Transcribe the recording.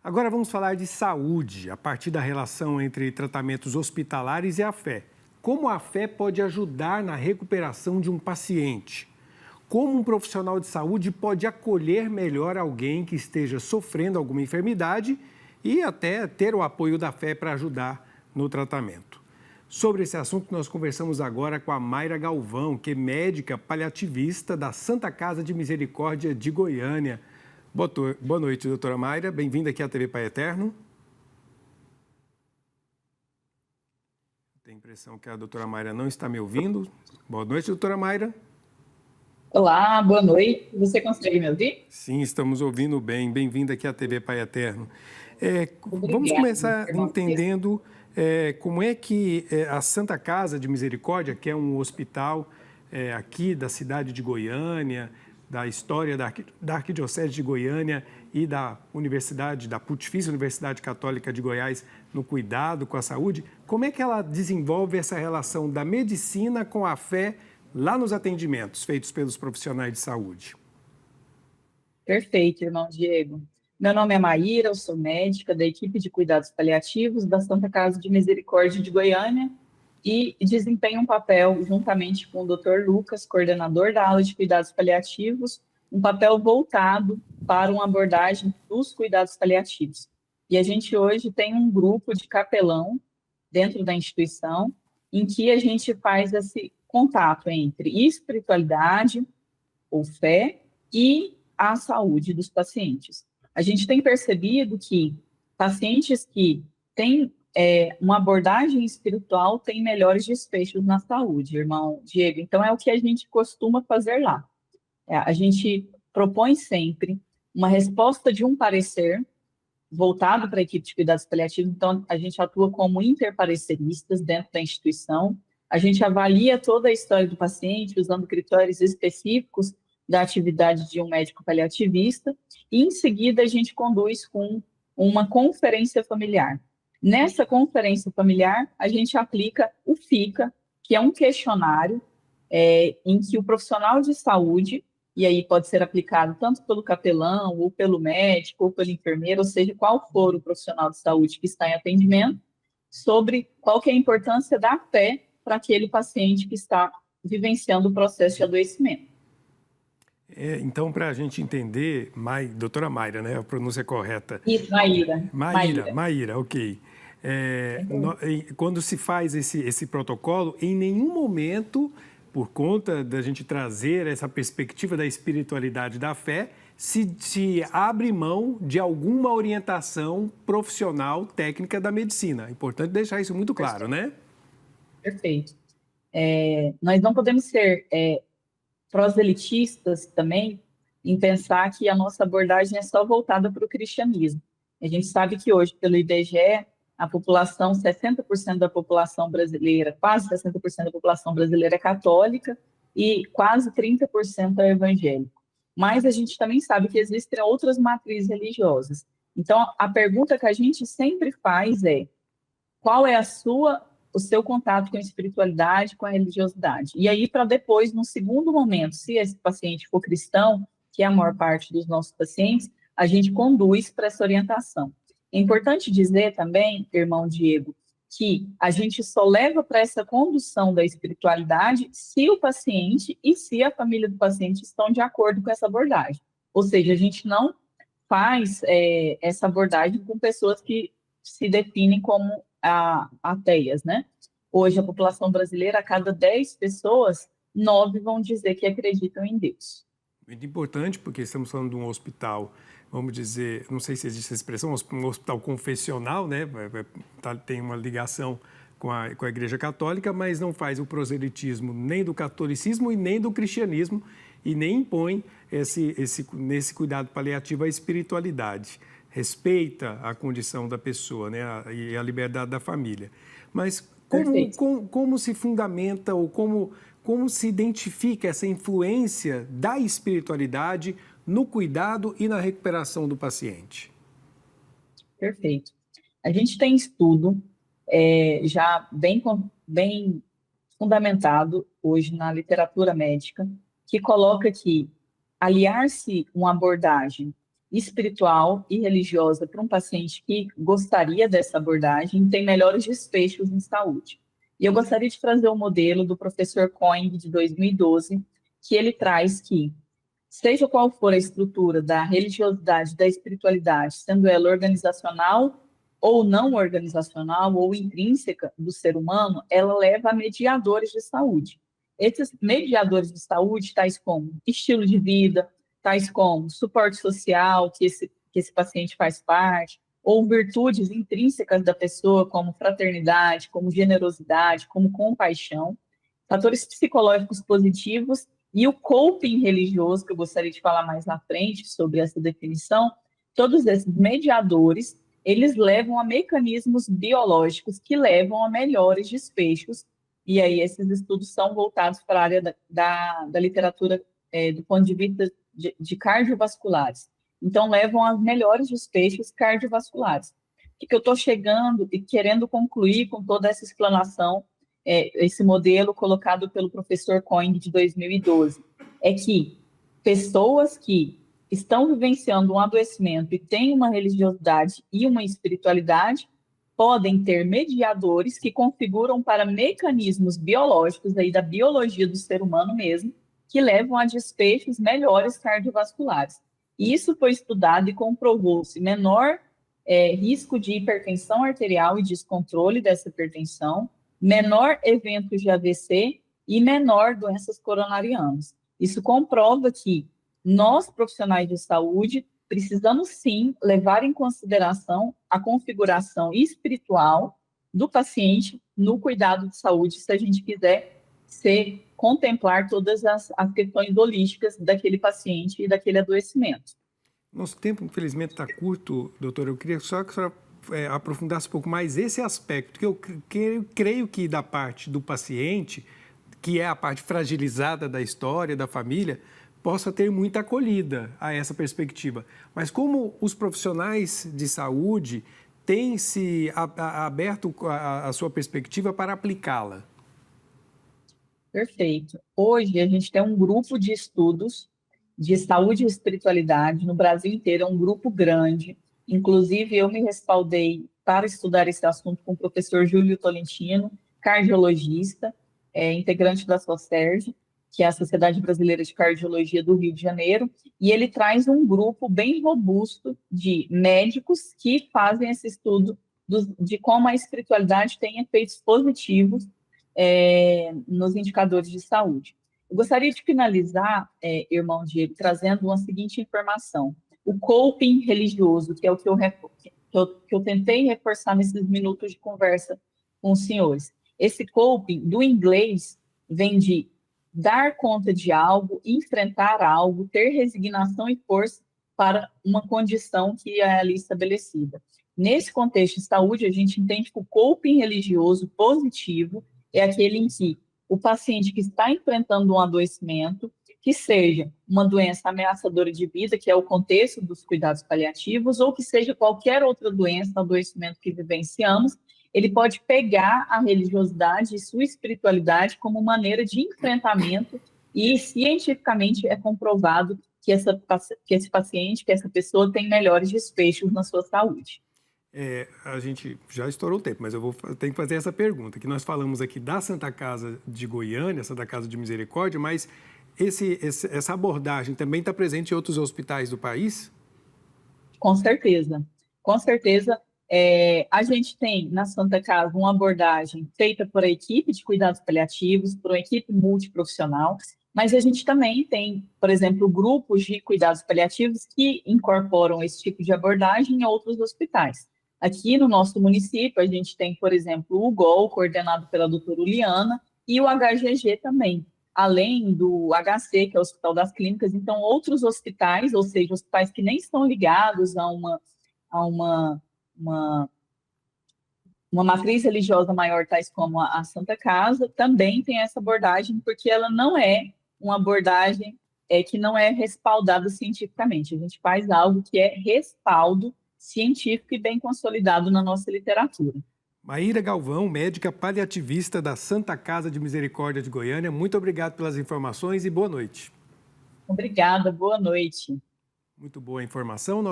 Agora vamos falar de saúde, a partir da relação entre tratamentos hospitalares e a fé. Como a fé pode ajudar na recuperação de um paciente? Como um profissional de saúde pode acolher melhor alguém que esteja sofrendo alguma enfermidade e até ter o apoio da fé para ajudar no tratamento? Sobre esse assunto, nós conversamos agora com a Mayra Galvão, que é médica paliativista da Santa Casa de Misericórdia de Goiânia. Boa noite, doutora Mayra. Bem-vinda aqui à TV Pai Eterno. Tenho a impressão que a doutora Mayra não está me ouvindo. Boa noite, doutora Mayra. Olá, boa noite. Você consegue me ouvir? Sim, estamos ouvindo bem. Bem-vinda aqui à TV Pai Eterno. Vamos Obrigada, começar entendendo como é que a Santa Casa de Misericórdia, que é um hospital aqui da cidade de Goiânia, da história da Arquidiocese de Goiânia e da Universidade, da Pontifícia Universidade Católica de Goiás, no cuidado com a saúde, como é que ela desenvolve essa relação da medicina com a fé lá nos atendimentos feitos pelos profissionais de saúde? Perfeito, irmão Diego. Meu nome é Maíra, eu sou médica da equipe de cuidados paliativos da Santa Casa de Misericórdia de Goiânia e desempenho um papel, juntamente com o Dr. Lucas, coordenador da ala de cuidados paliativos, um papel voltado para uma abordagem dos cuidados paliativos. E a gente hoje tem um grupo de capelão dentro da instituição, em que a gente faz esse contato entre espiritualidade ou fé e a saúde dos pacientes. A gente tem percebido que pacientes que têm uma abordagem espiritual têm melhores desfechos na saúde, irmão Diego. Então, é o que a gente costuma fazer lá. A gente propõe sempre uma resposta de um parecer voltado para a equipe de cuidados paliativos. Então, a gente atua como interpareceristas dentro da instituição. A gente avalia toda a história do paciente usando critérios específicos da atividade de um médico paliativista e, em seguida, a gente conduz com uma conferência familiar. Nessa conferência familiar, a gente aplica o FICA, que é um questionário em que o profissional de saúde, e aí pode ser aplicado tanto pelo capelão, ou pelo médico, ou pelo enfermeiro, ou seja, qual for o profissional de saúde que está em atendimento, sobre qual que é a importância da fé para aquele paciente que está vivenciando o processo de adoecimento. Então, para a gente entender, doutora Mayra, né? A pronúncia correta. Isso, Maíra. Maíra, ok. Quando se faz esse protocolo, em nenhum momento, por conta da gente trazer essa perspectiva da espiritualidade da fé, se abre mão de alguma orientação profissional, técnica da medicina. É importante deixar isso muito claro, né? Perfeito. Nós não podemos ser proselitistas também em pensar que a nossa abordagem é só voltada para o cristianismo. A gente sabe que hoje, pelo IBGE, a população, 60% da população brasileira, quase 60% da população brasileira é católica e quase 30% é evangélico. Mas a gente também sabe que existem outras matrizes religiosas. Então, a pergunta que a gente sempre faz é: qual é o seu contato com a espiritualidade, com a religiosidade? E aí, para depois, no segundo momento, se esse paciente for cristão, que é a maior parte dos nossos pacientes, a gente conduz para essa orientação. É importante dizer também, irmão Diego, que a gente só leva para essa condução da espiritualidade se o paciente e se a família do paciente estão de acordo com essa abordagem. Ou seja, a gente não faz essa abordagem com pessoas que se definem como ateias, né? Hoje, a população brasileira, a cada 10 pessoas, 9 vão dizer que acreditam em Deus. Muito importante, porque estamos falando de um hospital, vamos dizer, não sei se existe essa expressão, um hospital confessional, né? Tem uma ligação com a Igreja Católica, mas não faz o proselitismo nem do catolicismo e nem do cristianismo e nem impõe nesse cuidado paliativo a espiritualidade. Respeita a condição da pessoa, né? E a liberdade da família. Mas como se fundamenta ou como se identifica essa influência da espiritualidade no cuidado e na recuperação do paciente? Perfeito. A gente tem estudo já bem fundamentado hoje na literatura médica que coloca que aliar-se uma abordagem espiritual e religiosa para um paciente que gostaria dessa abordagem tem melhores desfechos em saúde. E eu gostaria de trazer o modelo do professor Coing, de 2012, que ele traz que, seja qual for a estrutura da religiosidade, da espiritualidade, sendo ela organizacional ou não organizacional ou intrínseca do ser humano, ela leva a mediadores de saúde. Esses mediadores de saúde, tais como estilo de vida, tais como suporte social, que esse paciente faz parte, ou virtudes intrínsecas da pessoa, como fraternidade, como generosidade, como compaixão, fatores psicológicos positivos e o coping religioso, que eu gostaria de falar mais na frente sobre essa definição. Todos esses mediadores, eles levam a mecanismos biológicos que levam a melhores desfechos, e aí esses estudos são voltados para a área da literatura do ponto de vista de cardiovasculares. Então, levam a melhores desfechos cardiovasculares. O que eu estou chegando e querendo concluir com toda essa explanação, esse modelo colocado pelo professor Coing, de 2012, é que pessoas que estão vivenciando um adoecimento e têm uma religiosidade e uma espiritualidade podem ter mediadores que configuram para mecanismos biológicos, aí da biologia do ser humano mesmo, que levam a desfechos melhores cardiovasculares. E isso foi estudado e comprovou-se menor risco de hipertensão arterial e descontrole dessa hipertensão, menor eventos de AVC e menor doenças coronarianas. Isso comprova que nós, profissionais de saúde, precisamos sim levar em consideração a configuração espiritual do paciente no cuidado de saúde, se a gente quiser contemplar todas as questões holísticas daquele paciente e daquele adoecimento. Nosso tempo, infelizmente, está curto, doutora. Eu queria só que a senhora aprofundasse um pouco mais esse aspecto, que eu creio que da parte do paciente, que é a parte fragilizada da história, da família, possa ter muita acolhida a essa perspectiva. Mas como os profissionais de saúde têm se aberto a sua perspectiva para aplicá-la? Perfeito. Hoje a gente tem um grupo de estudos de saúde e espiritualidade no Brasil inteiro, é um grupo grande. Inclusive, eu me respaldei para estudar esse assunto com o professor Júlio Tolentino, cardiologista, integrante da SOCERJ, que é a Sociedade Brasileira de Cardiologia do Rio de Janeiro, e ele traz um grupo bem robusto de médicos que fazem esse estudo de como a espiritualidade tem efeitos positivos nos indicadores de saúde. Eu gostaria de finalizar, irmão Diego, trazendo uma seguinte informação. O coping religioso, que é o que eu tentei reforçar nesses minutos de conversa com os senhores. Esse coping, do inglês, vem de dar conta de algo, enfrentar algo, ter resignação e força para uma condição que é ali estabelecida. Nesse contexto de saúde, a gente entende que o coping religioso positivo é aquele em que o paciente que está enfrentando um adoecimento, que seja uma doença ameaçadora de vida, que é o contexto dos cuidados paliativos, ou que seja qualquer outra doença, adoecimento que vivenciamos, ele pode pegar a religiosidade e sua espiritualidade como maneira de enfrentamento, e cientificamente é comprovado que esse paciente, que essa pessoa tem melhores desfechos na sua saúde. A gente já estourou o tempo, mas eu tenho que fazer essa pergunta, que nós falamos aqui da Santa Casa de Goiânia, Santa Casa de Misericórdia, mas essa abordagem também está presente em outros hospitais do país? Com certeza, com certeza. A gente tem na Santa Casa uma abordagem feita por a equipe de cuidados paliativos, por uma equipe multiprofissional, mas a gente também tem, por exemplo, grupos de cuidados paliativos que incorporam esse tipo de abordagem em outros hospitais. Aqui no nosso município, a gente tem, por exemplo, o GOL, coordenado pela doutora Uliana, e o HGG também, além do HC, que é o Hospital das Clínicas. Então, outros hospitais, ou seja, hospitais que nem estão ligados a uma matriz religiosa maior, tais como a Santa Casa, também tem essa abordagem, porque ela não é uma abordagem que não é respaldada cientificamente. A gente faz algo que é respaldo científico e bem consolidado na nossa literatura. Maíra Galvão, médica paliativista da Santa Casa de Misericórdia de Goiânia, muito obrigado pelas informações e boa noite. Obrigada, boa noite. Muito boa a informação.